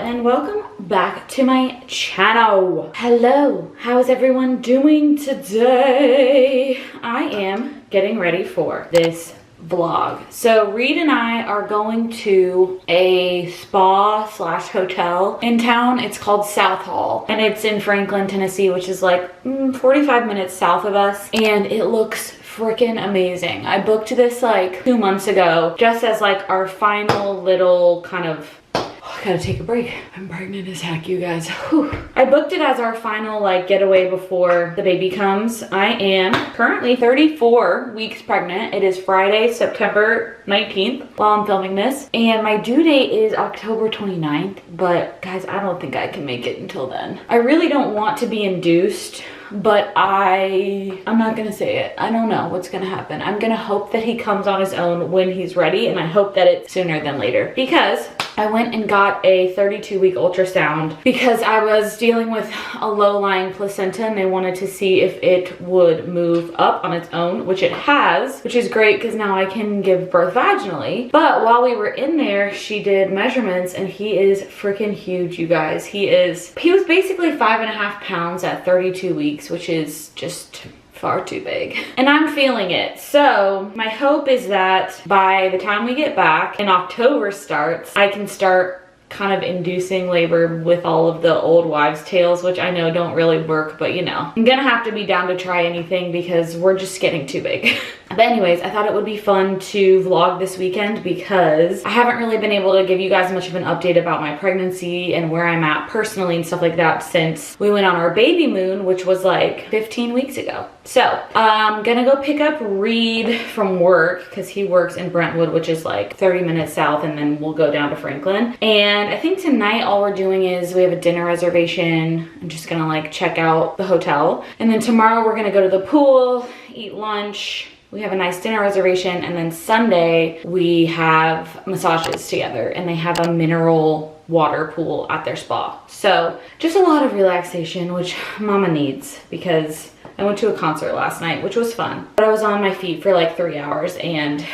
and welcome back to my channel. Hello, how is everyone doing today? I am getting ready for this vlog. So Reed and I are going to a spa slash hotel in town. It's called South Hall and it's in Franklin, Tennessee, which is like 45 minutes south of us, and it looks freaking amazing. I booked this like 2 months ago just as like our final little kind of, I gotta take a break. I'm pregnant as heck, you guys. Whew. I booked it as our final like getaway before the baby comes. I am currently 34 weeks pregnant. It is Friday, September 19th while I'm filming this. And my due date is October 29th. But guys, I don't think I can make it until then. I really don't want to be induced, but I'm not gonna say it. I don't know what's gonna happen. I'm gonna hope that he comes on his own when he's ready, and I hope that it's sooner than later, because I went and got a 32-week ultrasound because I was dealing with a low-lying placenta and they wanted to see if it would move up on its own, which it has, which is great because now I can give birth vaginally. But while we were in there, she did measurements and he is freaking huge, you guys. He was basically 5.5 pounds at 32 weeks, which is just far too big, and I'm feeling it. So my hope is that by the time we get back and October starts, I can start kind of inducing labor with all of the old wives' tales, which I know don't really work, but you know, I'm gonna have to be down to try anything because we're just getting too big. But anyways, I thought it would be fun to vlog this weekend because I haven't really been able to give you guys much of an update about my pregnancy and where I'm at personally and stuff like that since we went on our baby moon, which was like 15 weeks ago. So I'm gonna go pick up Reed from work because he works in Brentwood, which is like 30 minutes south, and then we'll go down to Franklin. And I think tonight all we're doing is we have a dinner reservation. I'm just gonna like check out the hotel. And then tomorrow we're gonna go to the pool, eat lunch. We have a nice dinner reservation, and then Sunday we have massages together, and they have a mineral water pool at their spa. So just a lot of relaxation, which mama needs, because I went to a concert last night, which was fun, but I was on my feet for like 3 hours and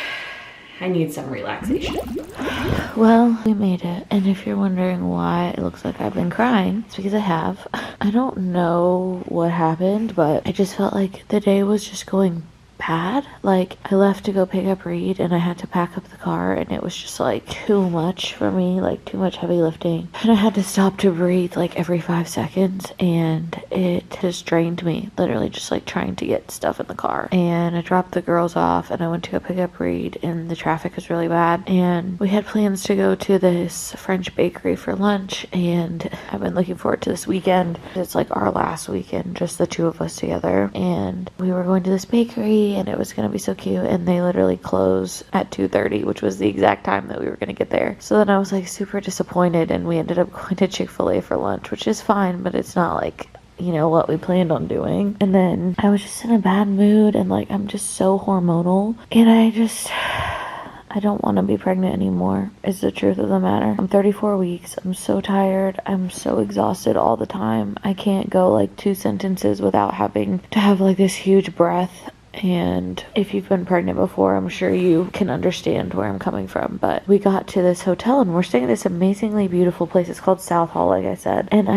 I need some relaxation. Well, we made it. And if you're wondering why it looks like I've been crying, it's because I have. I don't know what happened, but I just felt like the day was just going bad. Like, I left to go pick up Reed and I had to pack up the car, and it was just like too much for me, like too much heavy lifting, and I had to stop to breathe like every 5 seconds, and it just drained me, literally just like trying to get stuff in the car. And I dropped the girls off and I went to go pick up Reed, and the traffic was really bad, and we had plans to go to this French bakery for lunch, and I've been looking forward to this weekend. It's like our last weekend, just the two of us together, and we were going to this bakery and it was gonna be so cute, and they literally close at 2:30, which was the exact time that we were gonna get there. So then I was like super disappointed, and we ended up going to Chick-fil-A for lunch, which is fine, but it's not like, you know, what we planned on doing. And then I was just in a bad mood, and like I'm just so hormonal, and I don't want to be pregnant anymore, is the truth of the matter. I'm 34 weeks. I'm so tired. I'm so exhausted all the time. I can't go like 2 sentences without having to have like this huge breath. And if you've been pregnant before, I'm sure you can understand where I'm coming from. But we got to this hotel and we're staying at this amazingly beautiful place. It's called South Hall, like I said. And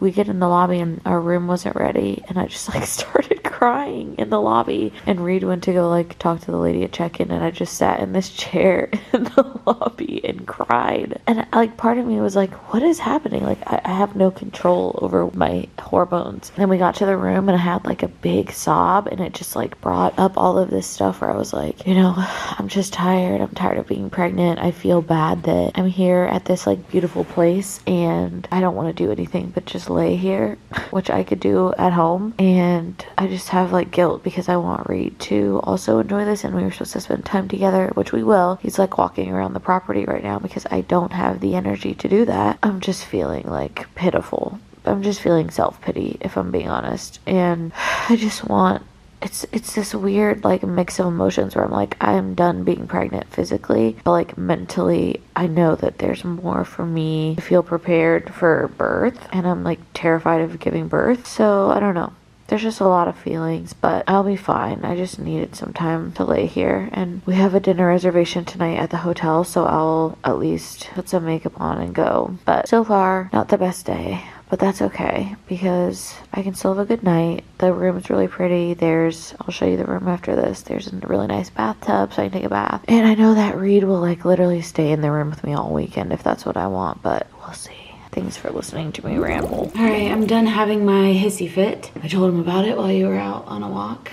we get in the lobby and our room wasn't ready. And I just like started crying in the lobby. And Reed went to go like talk to the lady at check-in, and I just sat in this chair in the lobby and cried. And like part of me was like, what is happening? Like I have no control over my hormones. And then we got to the room and I had like a big sob, and it just like brought up all of this stuff where I was like, you know, I'm just tired. I'm tired of being pregnant. I feel bad that I'm here at this like beautiful place and I don't want to do anything but just lay here, which I could do at home. And I just have like guilt because I want Reed to also enjoy this, and we were supposed to spend time together, which we will. He's like walking around the property right now because I don't have the energy to do that. I'm just feeling like pitiful. I'm just feeling self-pity, if I'm being honest. And I just want, it's this weird like mix of emotions where I'm like, I'm done being pregnant physically, but like mentally I know that there's more for me to feel prepared for birth, and I'm like terrified of giving birth. So I don't know. There's just a lot of feelings, but I'll be fine. I just needed some time to lay here. And we have a dinner reservation tonight at the hotel, so I'll at least put some makeup on and go. But so far, not the best day. But that's okay, because I can still have a good night. The room is really pretty. I'll show you the room after this. There's a really nice bathtub, so I can take a bath. And I know that Reed will like literally stay in the room with me all weekend if that's what I want, but we'll see. Thanks for listening to me ramble. All right, I'm done having my hissy fit. I told him about it while you were out on a walk.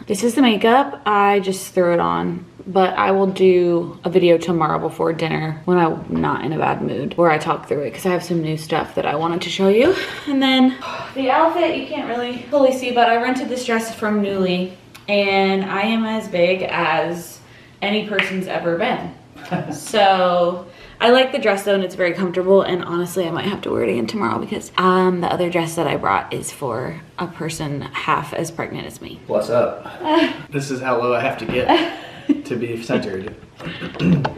This is the makeup. I just threw it on, but I will do a video tomorrow before dinner when I'm not in a bad mood where I talk through it because I have some new stuff that I wanted to show you. And then the outfit you can't really fully see, but I rented this dress from Newly and I am as big as any person's ever been. So I like the dress though, and it's very comfortable, and honestly I might have to wear it again tomorrow because the other dress that I brought is for a person half as pregnant as me. What's up? This is how low I have to get to be centered.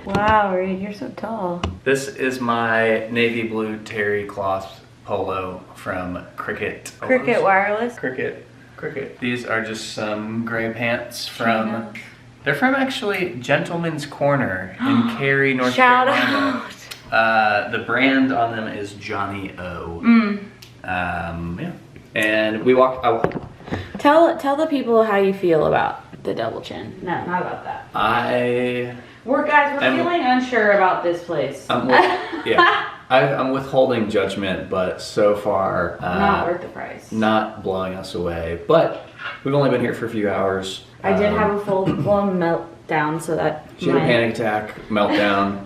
Wow, Reed, you're so tall. This is my navy blue terry cloth polo from Cricket. Cricket Wireless? Cricket. These are just some gray pants from... They're from actually Gentleman's Corner in Cary, North Carolina. Shout out! The brand on them is Johnny O. Yeah. And we walked. Tell the people how you feel about the double chin. No, not about that. We're feeling unsure about this place. I'm withholding judgment, but so far not worth the price. Not blowing us away. But we've only been here for a few hours. I did have a full-blown meltdown, so that she had a panic attack, meltdown,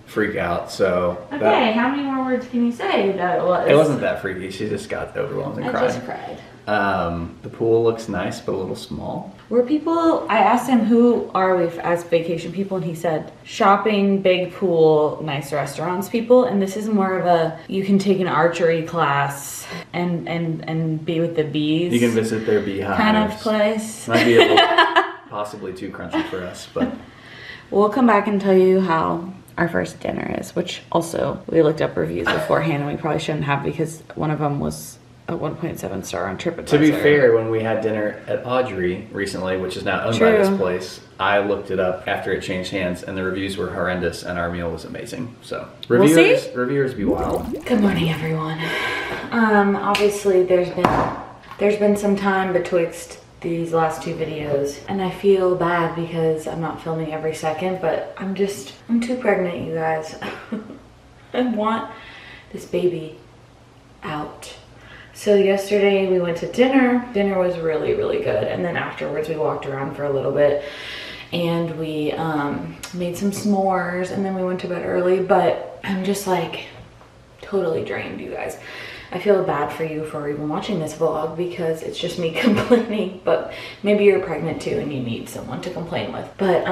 freak out. So how many more words can you say? It wasn't that freaky. She just got overwhelmed and cried. I just cried. The pool looks nice, but a little small. I asked him who are we as vacation people, and he said shopping, big pool, nice restaurants people. And this is more of a you can take an archery class and be with the bees. You can visit their beehives kind of place. Might be a little possibly too crunchy for us, but we'll come back and tell you how our first dinner is. Which also we looked up reviews beforehand, and we probably shouldn't have because one of them was a 1.7 star on TripAdvisor. To be fair, when we had dinner at Audrey recently, which is now owned by this place, I looked it up after it changed hands, and the reviews were horrendous, and our meal was amazing. So reviewers be wild. Good morning, everyone. Obviously, there's been some time betwixt these last two videos, and I feel bad because I'm not filming every second, but I'm too pregnant, you guys. I want this baby out. So yesterday we went to dinner. Dinner was really, really good. And then afterwards we walked around for a little bit and we made some s'mores, and then we went to bed early, but I'm just like totally drained, you guys. I feel bad for you for even watching this vlog because it's just me complaining, but maybe you're pregnant too and you need someone to complain with. But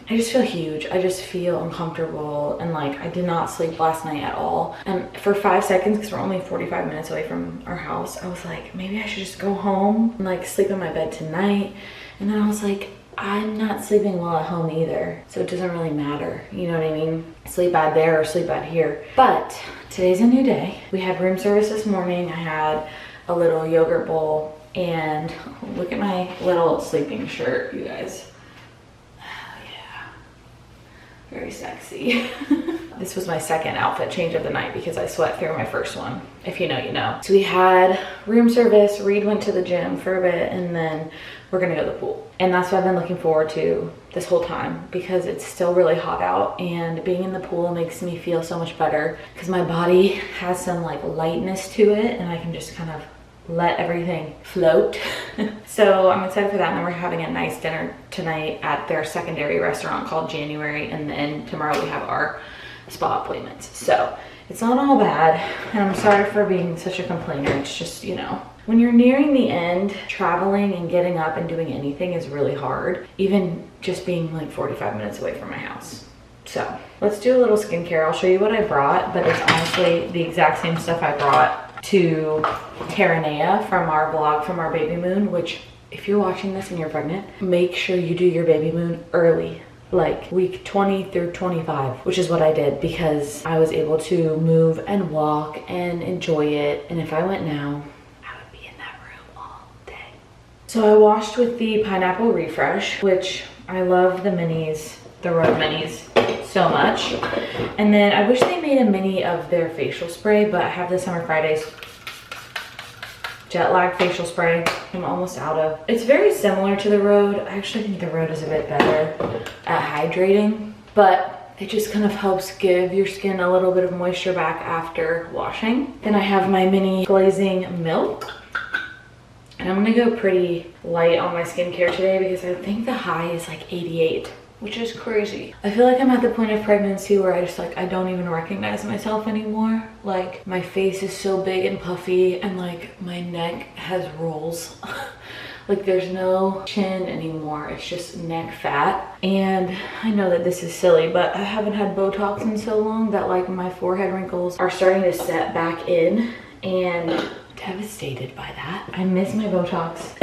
I just feel huge. I just feel uncomfortable, and like I did not sleep last night at all. And for 5 seconds, because we're only 45 minutes away from our house, I was like, maybe I should just go home and like sleep in my bed tonight. And then I was like, I'm not sleeping well at home either, so it doesn't really matter. You know what I mean? Sleep bad there or sleep bad here. But today's a new day. We had room service this morning. I had a little yogurt bowl, and look at my little sleeping shirt, you guys. Very sexy. This was my second outfit change of the night because I sweat through my first one. If you know, you know. So we had room service. Reed went to the gym for a bit, and then we're gonna go to the pool. And that's what I've been looking forward to this whole time because it's still really hot out, and being in the pool makes me feel so much better because my body has some like lightness to it, and I can just kind of let everything float. So I'm excited for that. And then we're having a nice dinner tonight at their secondary restaurant called January, and then tomorrow we have our spa appointments. So it's not all bad, and I'm sorry for being such a complainer. It's just, you know, when you're nearing the end, traveling and getting up and doing anything is really hard, even just being like 45 minutes away from my house. So let's do a little skincare. I'll show you what I brought, but it's honestly the exact same stuff I brought to Terranea from our vlog from our baby moon, which if you're watching this and you're pregnant, make sure you do your baby moon early, like week 20 through 25, which is what I did because I was able to move and walk and enjoy it. And if I went now, I would be in that room all So I washed with the Pineapple Refresh, which I love the minis, the Rode minis so much. And then I wish they made a mini of their facial spray, but I have the Summer Fridays Jet Lag facial spray I'm almost out of. It's very similar to the Rode. I actually think the Rode is a bit better at hydrating, but it just kind of helps give your skin a little bit of moisture back after washing. Then I have my mini glazing milk. And I'm gonna go pretty light on my skincare today because I think the high is like 88, which is crazy. I feel like I'm at the point of pregnancy where I don't even recognize myself anymore. Like my face is so big and puffy and like my neck has rolls. Like there's no chin anymore, it's just neck fat. And I know that this is silly, but I haven't had Botox in so long that like my forehead wrinkles are starting to set back in, and devastated by that. I miss my Botox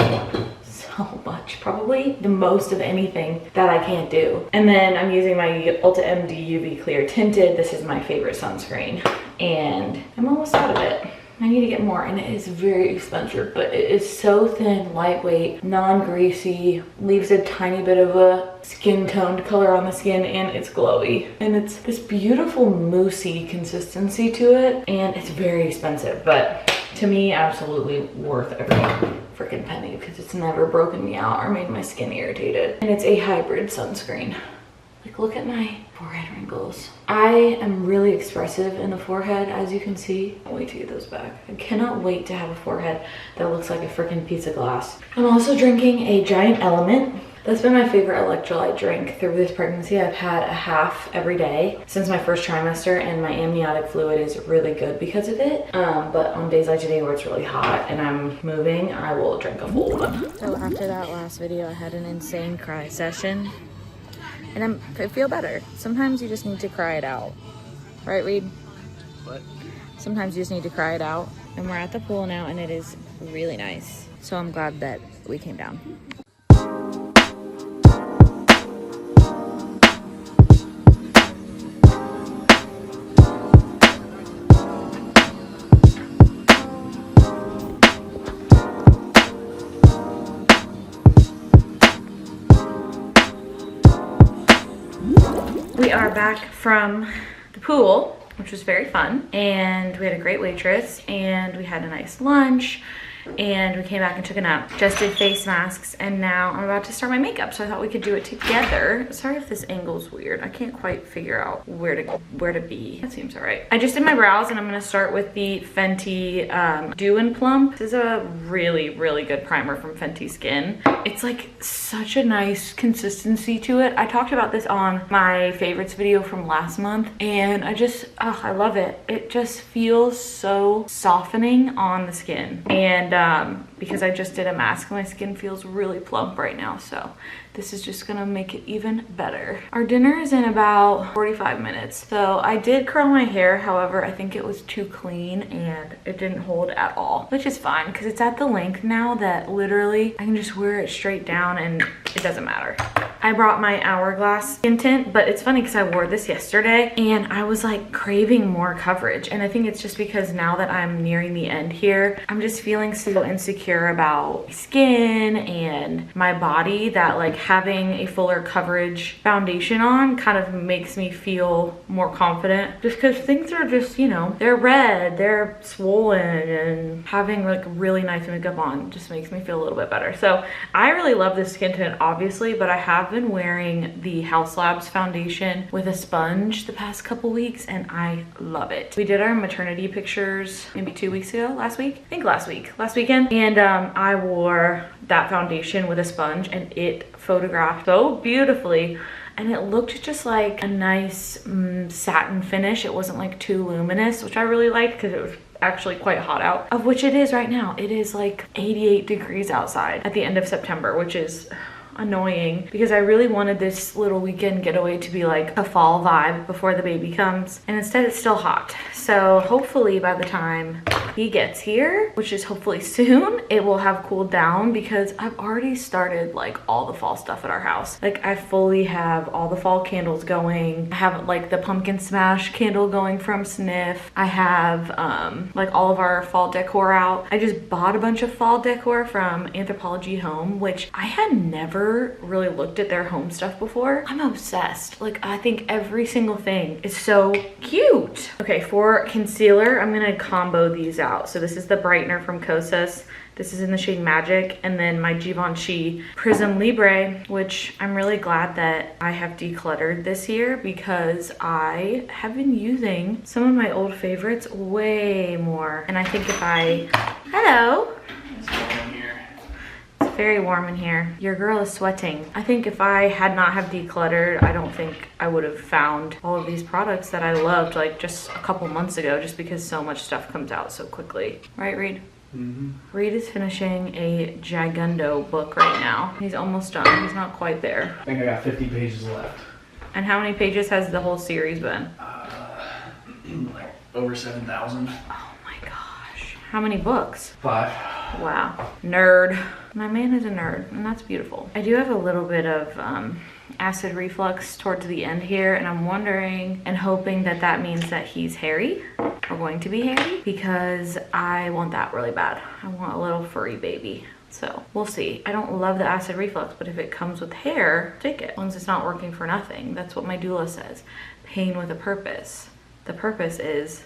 so much, probably the most of anything that I can't do. And then I'm using my Ulta MD UV Clear Tinted. This is my favorite sunscreen and I'm almost out of it. I need to get more, and it is very expensive, but it is so thin, lightweight, non-greasy, leaves a tiny bit of a skin toned color on the skin, and it's glowy. And it's this beautiful moussey consistency to it, and it's very expensive, but to me, absolutely worth every freaking penny because it's never broken me out or made my skin irritated. And it's a hybrid sunscreen. Like, look at my forehead wrinkles. I am really expressive in the forehead, as you can see. I can't wait to get those back. I cannot wait to have a forehead that looks like a freaking piece of glass. I'm also drinking a Giant Element. That's been my favorite electrolyte drink through this pregnancy. I've had a half every day since my first trimester, and my amniotic fluid is really good because of it. But on days like today where it's really hot and I'm moving, I will drink a full one. So after that last video, I had an insane cry session. And I feel better. Sometimes you just need to cry it out. Right, Reed? What? Sometimes you just need to cry it out. And we're at the pool now, and it is really nice. So I'm glad that we came down. We are back from the pool, which was very fun, and we had a great waitress, and we had a nice lunch, and we came back and took a nap. Just did face masks, and now I'm about to start my makeup, so I thought we could do it together. Sorry if this angle's weird. I can't quite figure out where to be. That seems all right. I just did my brows, and I'm gonna start with the Fenty Dew and Plump. This is a really, really good primer from Fenty Skin. It's like such a nice consistency to it. I talked about this on my favorites video from last month, and I love it. It just feels so softening on the skin. And because I just did a mask, my skin feels really plump right now, so this is just gonna make it even better. Our dinner is in about 45 minutes. So I did curl my hair, however, I think it was too clean and it didn't hold at all, which is fine because it's at the length now that literally I can just wear it straight down and it doesn't matter. I brought my Hourglass skin tint, but it's funny because I wore this yesterday and I was like craving more coverage. And I think it's just because now that I'm nearing the end here, I'm just feeling so insecure about my skin and my body that like having a fuller coverage foundation on kind of makes me feel more confident, just because things are just, you know, they're red, they're swollen, and having like really nice makeup on just makes me feel a little bit better. So I really love this skin tint, obviously, but I have been wearing the House Labs foundation with a sponge the past couple weeks and I love it. We did our maternity pictures maybe 2 weeks ago, last weekend, and I wore that foundation with a sponge and it photographed so beautifully, and it looked just like a nice satin finish. It wasn't like too luminous, which I really liked because it was actually quite hot out, of which it is right now. It is like 88 degrees outside at the end of September, which is annoying because I really wanted this little weekend getaway to be like a fall vibe before the baby comes, and instead it's still hot. So hopefully by the time he gets here, which is hopefully soon, it will have cooled down because I've already started like all the fall stuff at our house. Like I fully have all the fall candles going. I have like the pumpkin smash candle going from Sniff. I have like all of our fall decor out. I just bought a bunch of fall decor from Anthropology Home, which I had never really looked at their home stuff before. I'm obsessed. Like I think every single thing is so cute. Okay, for concealer, I'm gonna combo these out. So this is the brightener from Kosas. This is in the shade Magic, and then my Givenchy Prism Libre, which I'm really glad that I have decluttered this year because I have been using some of my old favorites way more. And I think if I, hello. It's very warm in here. Your girl is sweating. I think if I had not have decluttered, I don't think I would have found all of these products that I loved like just a couple months ago, just because so much stuff comes out so quickly. Right, Reed? Mm-hmm. Reed is finishing a Gigundo book right now. He's almost done. He's not quite there. I think I got 50 pages left. And how many pages has the whole series been? Like over 7,000. Oh my gosh. How many books? 5. Wow. Nerd. My man is a nerd, and that's beautiful. I do have a little bit of acid reflux towards the end here, and I'm wondering and hoping that that means that he's hairy or going to be hairy, because I want that really bad. I want a little furry baby. So we'll see. I don't love the acid reflux, but if it comes with hair, take it. As long as it's not working for nothing. That's what my doula says. Pain with a purpose. The purpose is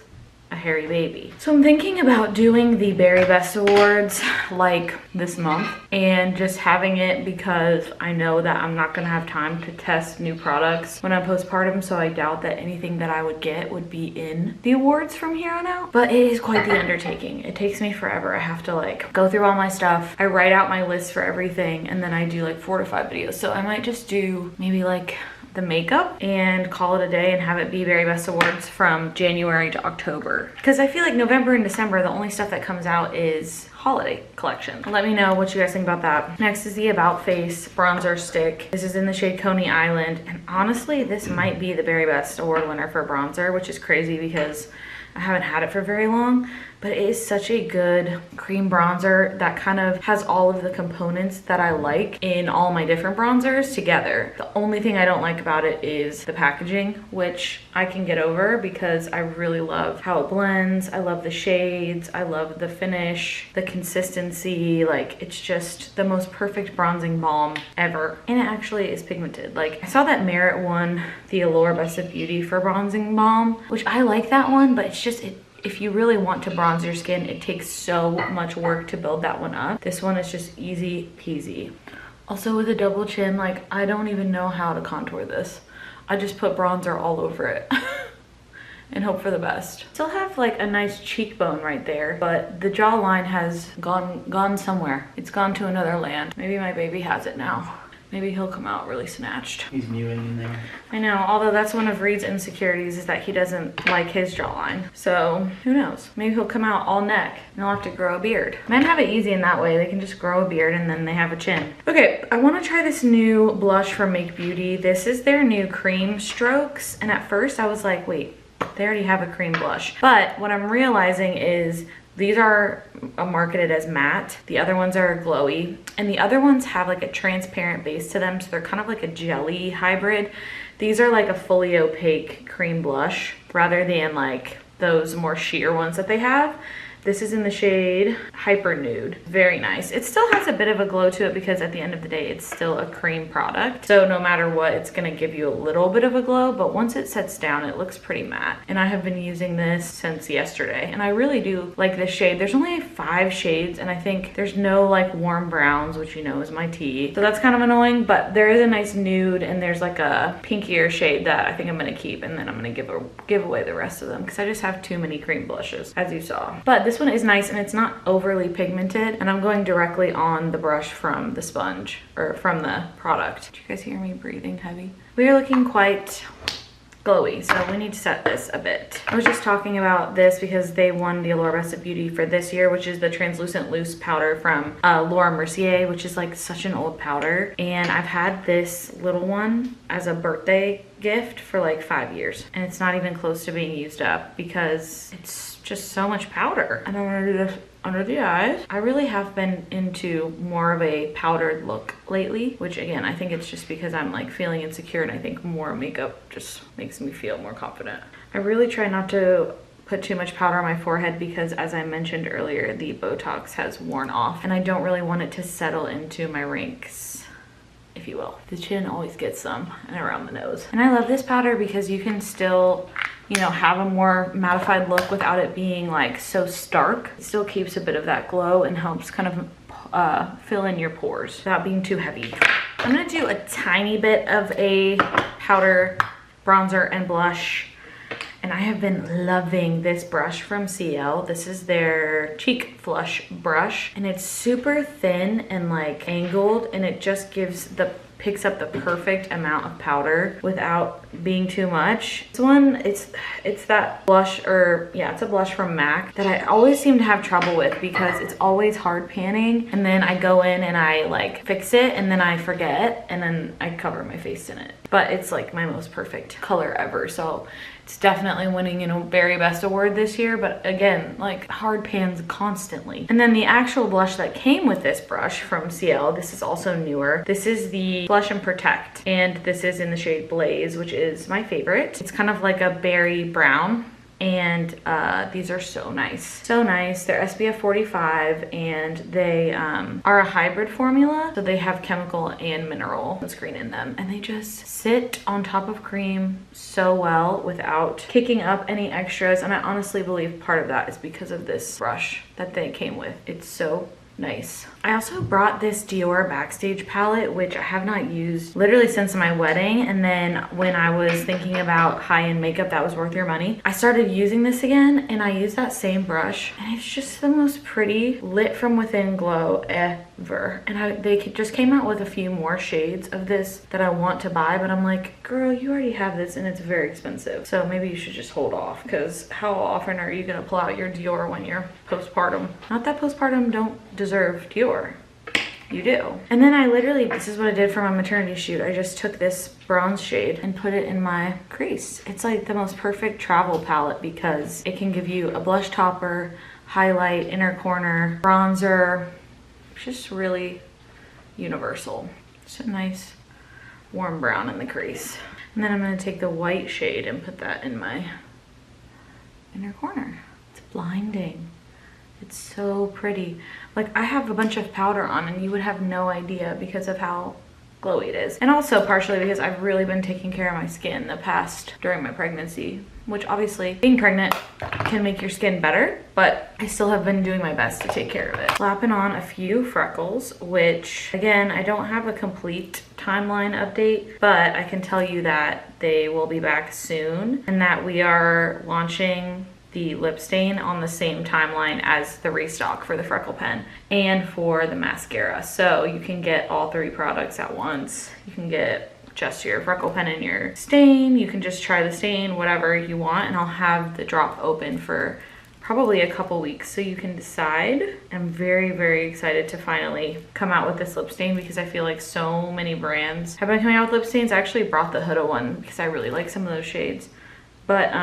a hairy baby. So I'm thinking about doing the Berry Best Awards like this month and just having it because I know that I'm not gonna have time to test new products when I'm postpartum, so I doubt that anything that I would get would be in the awards from here on out. But it is quite the undertaking. It takes me forever. I have to like go through all my stuff. I write out my list for everything, and then I do like 4 to 5 videos. So I might just do maybe like the makeup and call it a day and have it be Very Best Awards from January to October. Because I feel like November and December, the only stuff that comes out is holiday collection. Let me know what you guys think about that. Next is the About Face bronzer stick. This is in the shade Coney Island. And honestly, this might be the Very Best Award winner for bronzer, which is crazy because I haven't had it for very long, but it is such a good cream bronzer that kind of has all of the components that I like in all my different bronzers together. The only thing I don't like about it is the packaging, which I can get over because I really love how it blends. I love the shades. I love the finish, the consistency. Like, it's just the most perfect bronzing balm ever. And it actually is pigmented. Like, I saw that Merit won the Allure Best of Beauty for bronzing balm, which I like that one, but it's just, if you really want to bronze your skin, it takes so much work to build that one up. This one is just easy peasy. Also with a double chin, like, I don't even know how to contour this. I just put bronzer all over it and hope for the best. Still have like a nice cheekbone right there, but the jawline has gone somewhere. It's gone to another land. Maybe my baby has it now. Maybe he'll come out really snatched. He's mewing in there. I know, although that's one of Reed's insecurities, is that he doesn't like his jawline. So who knows? Maybe he'll come out all neck and he'll have to grow a beard. Men have it easy in that way. They can just grow a beard and then they have a chin. Okay, I want to try this new blush from Make Beauty. This is their new cream strokes. And at first I was like, wait, they already have a cream blush. But what I'm realizing is these are marketed as matte. The other ones are glowy. And the other ones have like a transparent base to them. So they're kind of like a jelly hybrid. These are like a fully opaque cream blush rather than like those more sheer ones that they have. This is in the shade Hyper Nude. Very nice. It still has a bit of a glow to it because at the end of the day, it's still a cream product. So no matter what, it's gonna give you a little bit of a glow, but once it sets down, it looks pretty matte. And I have been using this since yesterday, and I really do like this shade. There's only 5 shades, and I think there's no like warm browns, which you know is my tea. So that's kind of annoying, but there is a nice nude, and there's like a pinkier shade that I think I'm gonna keep, and then I'm gonna give away the rest of them because I just have too many cream blushes, as you saw. But this one is nice, and it's not overly pigmented, and I'm going directly on the brush from the sponge, or from the product. Did you guys hear me breathing heavy? We are looking quite glowy, so we need to set this a bit. I was just talking about this because they won the Allure Best of Beauty for this year, which is the translucent loose powder from Laura Mercier, which is like such an old powder. And I've had this little one as a birthday gift for like 5 years, and it's not even close to being used up because it's just so much powder. And I'm gonna do this under the eyes. I really have been into more of a powdered look lately, which again, I think it's just because I'm like feeling insecure, and I think more makeup just makes me feel more confident. I really try not to put too much powder on my forehead because, as I mentioned earlier, the Botox has worn off, and I don't really want it to settle into my ranks, if you will. The chin always gets some, and around the nose. And I love this powder because you can still, you know, have a more mattified look without it being like so stark. It still keeps a bit of that glow and helps kind of fill in your pores without being too heavy. I'm gonna do a tiny bit of a powder, bronzer, and blush. And I have been loving this brush from CL. This is their cheek flush brush, and it's super thin and like angled, and it just picks up the perfect amount of powder without being too much. This one, it's that blush, or yeah, it's a blush from MAC that I always seem to have trouble with because it's always hard panning, and then I go in and I like fix it, and then I forget, and then I cover my face in it. But it's like my most perfect color ever, so it's definitely winning, you know, Very Best Award this year, but again, like hard pans constantly. And then the actual blush that came with this brush from CL, this is also newer. This is the Blush and Protect, and this is in the shade Blaze, which is my favorite. It's kind of like a berry brown, and these are so nice. So nice. They're SPF 45, and they are a hybrid formula, so they have chemical and mineral sunscreen in them, and they just sit on top of cream so well without kicking up any extras. And I honestly believe part of that is because of this brush that they came with. It's so nice. I also brought this Dior Backstage palette, which I have not used literally since my wedding. And then when I was thinking about high-end makeup that was worth your money, I started using this again, and I used that same brush, and it's just the most pretty lit from within glow ever. And they just came out with a few more shades of this that I want to buy, but I'm like, girl, you already have this and it's very expensive, so maybe you should just hold off, because how often are you gonna pull out your Dior when you're postpartum? Not that postpartum don't deserve Dior. You do. And then I literally, this is what I did for my maternity shoot. I just took this bronze shade and put it in my crease. It's like the most perfect travel palette because it can give you a blush topper, highlight, inner corner, bronzer. Just really universal. Just a nice warm brown in the crease. And then I'm gonna take the white shade and put that in my inner corner. It's blinding. It's so pretty. Like, I have a bunch of powder on and you would have no idea because of how glowy it is. And also partially because I've really been taking care of my skin during my pregnancy, which obviously being pregnant can make your skin better, but I still have been doing my best to take care of it. Slapping on a few freckles, which again, I don't have a complete timeline update, but I can tell you that they will be back soon and that we are launching the lip stain on the same timeline as the restock for the freckle pen and for the mascara. So you can get all 3 products at once. You can get just your freckle pen and your stain. You can just try the stain, whatever you want, and I'll have the drop open for probably a couple weeks so you can decide. I'm very, very excited to finally come out with this lip stain because I feel like so many brands have been coming out with lip stains. I actually brought the Huda one because I really like some of those shades. But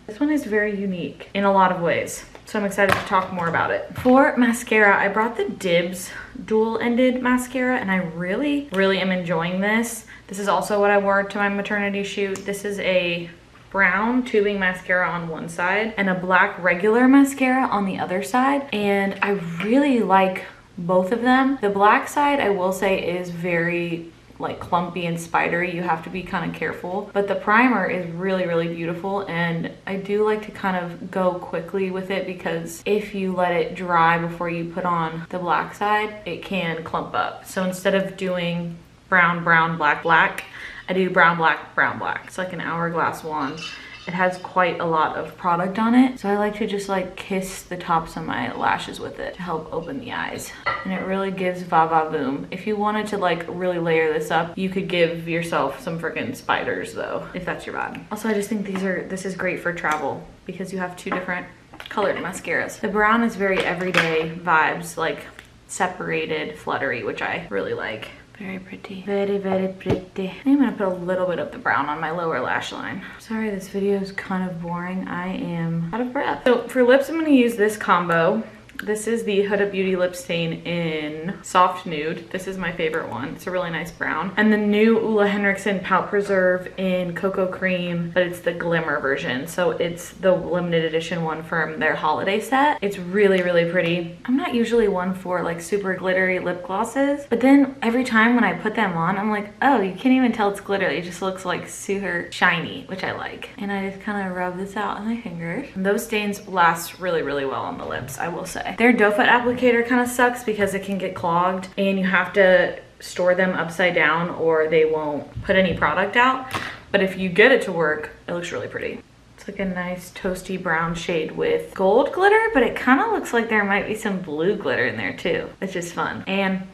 this one is very unique in a lot of ways, so I'm excited to talk more about it. For mascara, I brought the Dibs dual-ended mascara, and I really, really am enjoying this. This is also what I wore to my maternity shoot. This is a brown tubing mascara on one side and a black regular mascara on the other side, and I really like both of them. The black side, I will say, is very like clumpy and spidery. You have to be kind of careful, but the primer is really, really beautiful, and I do like to kind of go quickly with it because if you let it dry before you put on the black side, it can clump up. So instead of doing brown, brown, black, black, I do brown, black, brown, black. It's like an hourglass wand, it has quite a lot of product on it. So I like to just like kiss the tops of my lashes with it to help open the eyes. And it really gives va va voom. If you wanted to like really layer this up, you could give yourself some freaking spiders though, if that's your vibe. Also, I just think this is great for travel because you have two different colored mascaras. The brown is very everyday vibes, like separated, fluttery, which I really like. Very pretty. Very, very pretty. I'm gonna put a little bit of the brown on my lower lash line. Sorry, this video is kind of boring. I am out of breath. So for lips, I'm gonna use this combo. This is the Huda Beauty lip stain in Soft Nude. This is my favorite one. It's a really nice brown. And the new Ulla Henriksen Pout Preserve in Cocoa Cream, but it's the glimmer version. So it's the limited edition one from their holiday set. It's really, really pretty. I'm not usually one for like super glittery lip glosses, but then every time when I put them on, I'm like, oh, you can't even tell it's glittery. It just looks like super shiny, which I like. And I just kind of rub this out on my fingers. And those stains last really, really well on the lips, I will say. Their doe foot applicator kind of sucks because it can get clogged and you have to store them upside down or they won't put any product out. But if you get it to work, it looks really pretty. It's like a nice toasty brown shade with gold glitter, but it kind of looks like there might be some blue glitter in there too, which is fun. And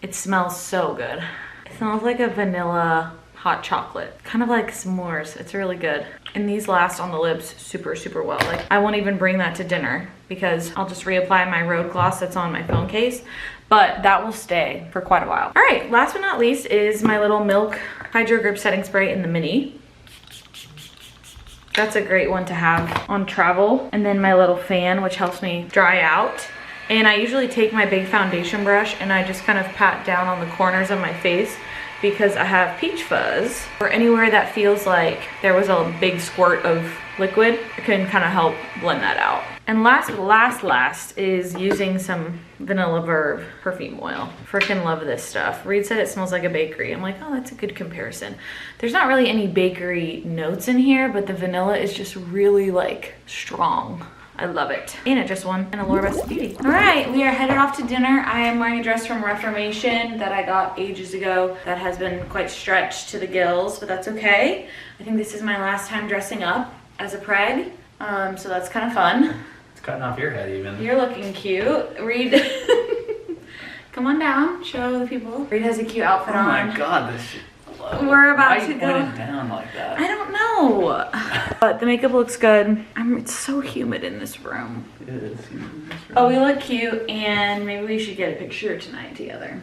it smells so good. It smells like a vanilla hot chocolate, kind of like s'mores. It's really good. And these last on the lips super, super well. Like I won't even bring that to dinner because I'll just reapply my road gloss that's on my phone case, but that will stay for quite a while. All right, last but not least is my little Milk Hydro Grip Setting Spray in the mini. That's a great one to have on travel. And then my little fan, which helps me dry out. And I usually take my big foundation brush and I just kind of pat down on the corners of my face because I have peach fuzz, or anywhere that feels like there was a big squirt of liquid, it can kind of help blend that out. And last is using some Vanilla Verve perfume oil. Freaking love this stuff. Reed said it smells like a bakery. I'm like, oh, that's a good comparison. There's not really any bakery notes in here, but the vanilla is just really like strong. I love it. And it just won an Allure Best of Beauty. All right, we are headed off to dinner. I am wearing a dress from Reformation that I got ages ago that has been quite stretched to the gills, but that's okay. I think this is my last time dressing up as a preg, so that's kind of fun. It's cutting off your head even. You're looking cute. Reed, come on down, show the people. Reed has a cute outfit on. Oh my God, this shit. We're about to go. Why put it down like that? I don't know. But the makeup looks good. It's so humid in this room. It is humid in this room. Oh, we look cute, and maybe we should get a picture tonight together.